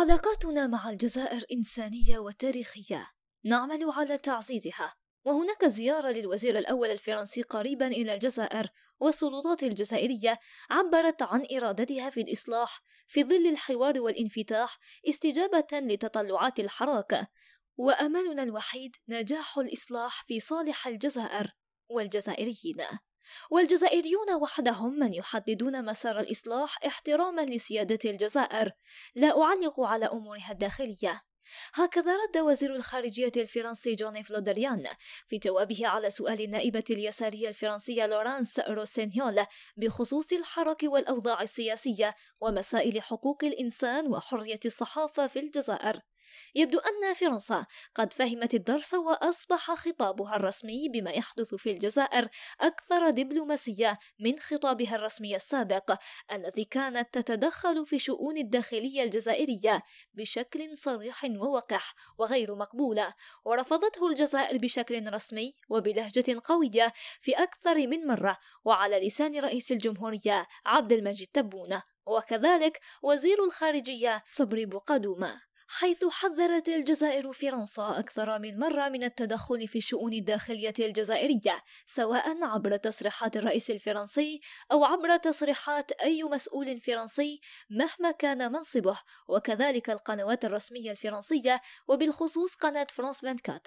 علاقاتنا مع الجزائر إنسانية وتاريخية، نعمل على تعزيزها. وهناك زيارة للوزير الأول الفرنسي قريبا إلى الجزائر، والسلطات الجزائرية عبرت عن إرادتها في الإصلاح في ظل الحوار والانفتاح استجابة لتطلعات الحراك. وأملنا الوحيد نجاح الإصلاح في صالح الجزائر والجزائريين، والجزائريون وحدهم من يحددون مسار الإصلاح احتراما لسيادة الجزائر، لا أعلق على أمورها الداخلية. هكذا رد وزير الخارجية الفرنسي جون-يves لو دريان في جوابه على سؤال النائبة اليسارية الفرنسية لورانس روسينيول بخصوص الحراك والأوضاع السياسية ومسائل حقوق الإنسان وحرية الصحافة في الجزائر. يبدو أن فرنسا قد فهمت الدرس، وأصبح خطابها الرسمي بما يحدث في الجزائر أكثر دبلوماسية من خطابها الرسمي السابق الذي كانت تتدخل في شؤون الداخلية الجزائرية بشكل صريح ووقح وغير مقبولة، ورفضته الجزائر بشكل رسمي وبلهجة قوية في أكثر من مرة وعلى لسان رئيس الجمهورية عبد المجيد تبون، وكذلك وزير الخارجية صبري بوقدومة، حيث حذرت الجزائر فرنسا أكثر من مرة من التدخل في الشؤون الداخلية الجزائرية، سواء عبر تصريحات الرئيس الفرنسي أو عبر تصريحات أي مسؤول فرنسي مهما كان منصبه، وكذلك القنوات الرسمية الفرنسية وبالخصوص قناة فرانس 24.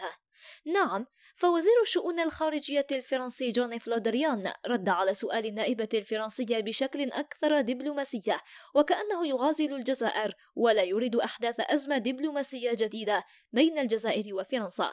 نعم، فوزير الشؤون الخارجية الفرنسي جون-يves لو دريان رد على سؤال النائبة الفرنسية بشكل أكثر دبلوماسية، وكأنه يغازل الجزائر ولا يريد أحداث أزمة دبلوماسية جديدة بين الجزائر وفرنسا.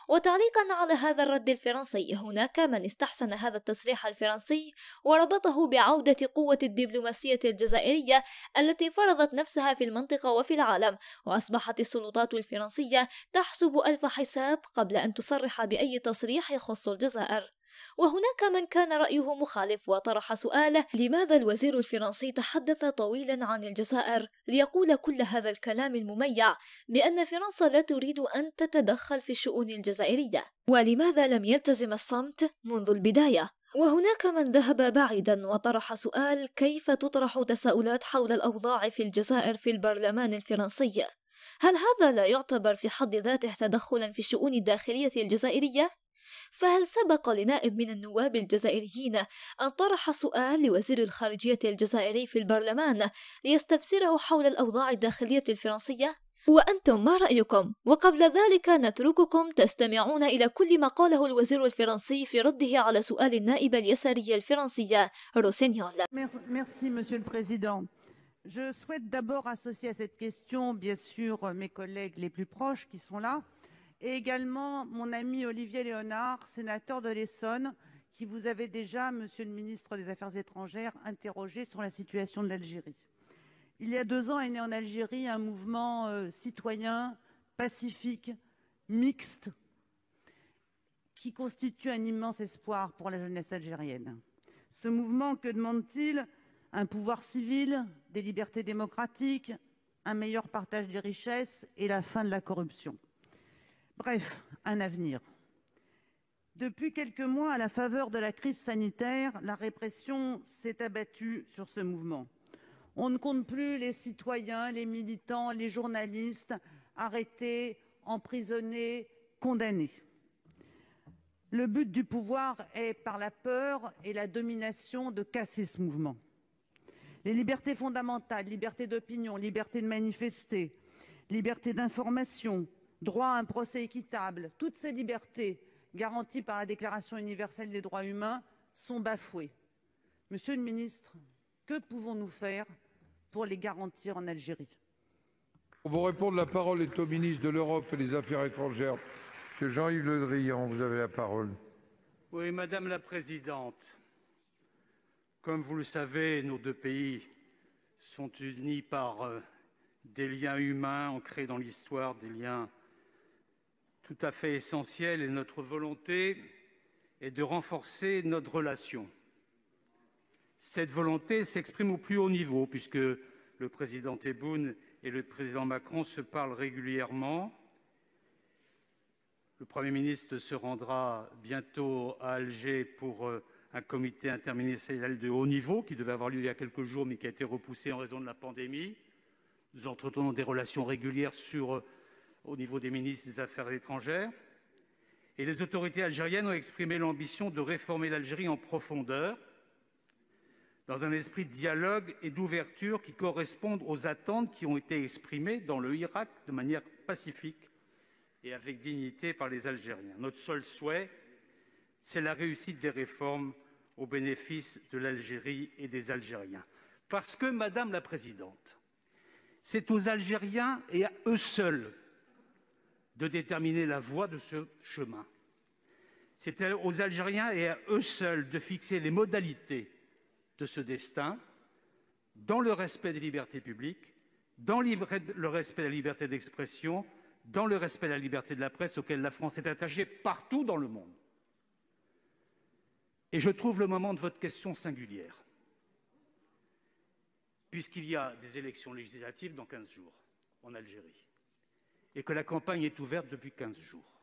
وتعليقا على هذا الرد الفرنسي، هناك من استحسن هذا التصريح الفرنسي وربطه بعودة قوة الدبلوماسية الجزائرية التي فرضت نفسها في المنطقة وفي العالم، وأصبحت السلطات الفرنسية تحسب ألف حساب قبل أن تصرح بأي تصريح يخص الجزائر. وهناك من كان رأيه مخالف وطرح سؤاله: لماذا الوزير الفرنسي تحدث طويلا عن الجزائر ليقول كل هذا الكلام المميع بأن فرنسا لا تريد أن تتدخل في الشؤون الجزائرية؟ ولماذا لم يلتزم الصمت منذ البداية؟ وهناك من ذهب بعيدا وطرح سؤال: كيف تطرح تساؤلات حول الأوضاع في الجزائر في البرلمان الفرنسي؟ هل هذا لا يعتبر في حد ذاته تدخلا في الشؤون الداخلية الجزائرية؟ فهل سبق لنائب من النواب الجزائريين أن طرح سؤال لوزير الخارجية الجزائري في البرلمان ليستفسره حول الأوضاع الداخلية الفرنسية؟ وأنتم ما رأيكم؟ وقبل ذلك نترككم تستمعون إلى كل ما قاله الوزير الفرنسي في رده على سؤال النائبة اليسارية الفرنسية روسينيول. Merci, Monsieur le Président. Je souhaite d'abord associer à cette question, bien sûr, mes collègues les plus proches qui sont là, et également mon ami Olivier Léonard, sénateur de l'Essonne, qui vous avait déjà, Monsieur le ministre des Affaires étrangères, interrogé sur la situation de l'Algérie. Il y a 2 ans est né en Algérie un mouvement citoyen, pacifique, mixte, qui constitue un immense espoir pour la jeunesse algérienne. Ce mouvement, que demande-t-il? Un pouvoir civil, des libertés démocratiques, un meilleur partage des richesses et la fin de la corruption. Bref, un avenir. Depuis quelques mois, à la faveur de la crise sanitaire, la répression s'est abattue sur ce mouvement. On ne compte plus les citoyens, les militants, les journalistes arrêtés, emprisonnés, condamnés. Le but du pouvoir est, par la peur et la domination, de casser ce mouvement. Les libertés fondamentales, liberté d'opinion, liberté de manifester, liberté d'information, droit à un procès équitable, toutes ces libertés garanties par la Déclaration universelle des droits humains sont bafouées. Monsieur le ministre, que pouvons-nous faire pour les garantir en Algérie? Pour vous répondre, la parole est au ministre de l'Europe et des Affaires étrangères, M. Jean-Yves Le Drian. Vous avez la parole. Oui, Madame la Présidente, comme vous le savez, nos 2 pays sont unis par des liens humains ancrés dans l'histoire, des liens tout à fait essentiels, et notre volonté est de renforcer notre relation. Cette volonté s'exprime au plus haut niveau, puisque le président Tebboune et le président Macron se parlent régulièrement. Le Premier ministre se rendra bientôt à Alger pour un comité interministériel de haut niveau qui devait avoir lieu il y a quelques jours, mais qui a été repoussé en raison de la pandémie. Nous entretenons des relations régulières au niveau des ministres des Affaires étrangères. Et les autorités algériennes ont exprimé l'ambition de réformer l'Algérie en profondeur, dans un esprit de dialogue et d'ouverture qui correspondent aux attentes qui ont été exprimées dans le Irak de manière pacifique et avec dignité par les Algériens. Notre seul souhait, c'est la réussite des réformes au bénéfice de l'Algérie et des Algériens. Parce que, Madame la Présidente, c'est aux Algériens et à eux seuls de déterminer la voie de ce chemin. C'est aux Algériens et à eux seuls de fixer les modalités de ce destin, dans le respect des libertés publiques, dans le respect de la liberté d'expression, dans le respect de la liberté de la presse auquel la France est attachée partout dans le monde. Et je trouve le moment de votre question singulière, puisqu'il y a des élections législatives dans 15 jours en Algérie, et que la campagne est ouverte depuis 15 jours.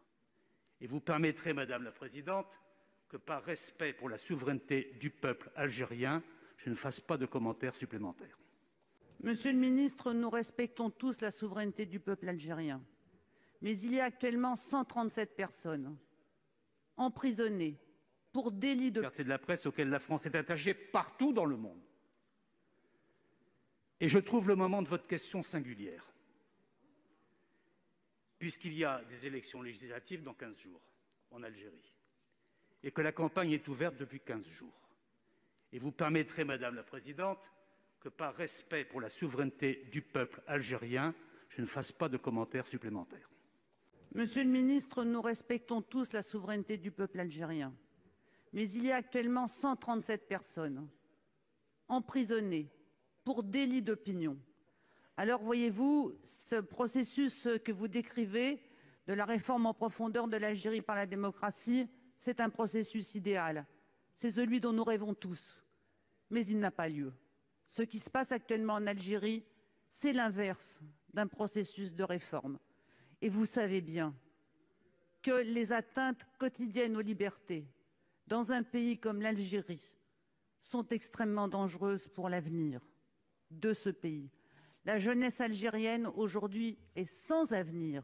Et vous permettrez, Madame la Présidente, que par respect pour la souveraineté du peuple algérien, je ne fasse pas de commentaires supplémentaires. Monsieur le ministre, nous respectons tous la souveraineté du peuple algérien. Mais il y a actuellement 137 personnes emprisonnées pour délit de liberté de la presse auquel la France est attachée partout dans le monde. Et je trouve le moment de votre question singulière, puisqu'il y a des élections législatives dans 15 jours en Algérie, et que la campagne est ouverte depuis 15 jours. Et vous permettrez, Madame la Présidente, que par respect pour la souveraineté du peuple algérien, je ne fasse pas de commentaires supplémentaires. Monsieur le ministre, nous respectons tous la souveraineté du peuple algérien. Mais il y a actuellement 137 personnes emprisonnées pour délit d'opinion. Alors, voyez-vous, ce processus que vous décrivez de la réforme en profondeur de l'Algérie par la démocratie, c'est un processus idéal. C'est celui dont nous rêvons tous. Mais il n'a pas lieu. Ce qui se passe actuellement en Algérie, c'est l'inverse d'un processus de réforme. Et vous savez bien que les atteintes quotidiennes aux libertés dans un pays comme l'Algérie sont extrêmement dangereuses pour l'avenir de ce pays. La jeunesse algérienne aujourd'hui est sans avenir.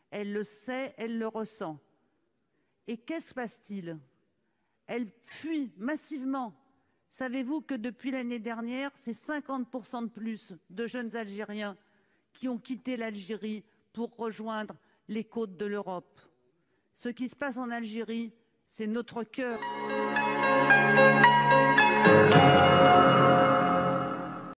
Elle le sait, elle le ressent. Et qu'est-ce qui se passe-t-il? Elle fuit massivement. Savez-vous que depuis l'année dernière, c'est 50% de plus de jeunes Algériens qui ont quitté l'Algérie pour rejoindre les côtes de l'Europe. Ce qui se passe en Algérie, c'est notre cœur.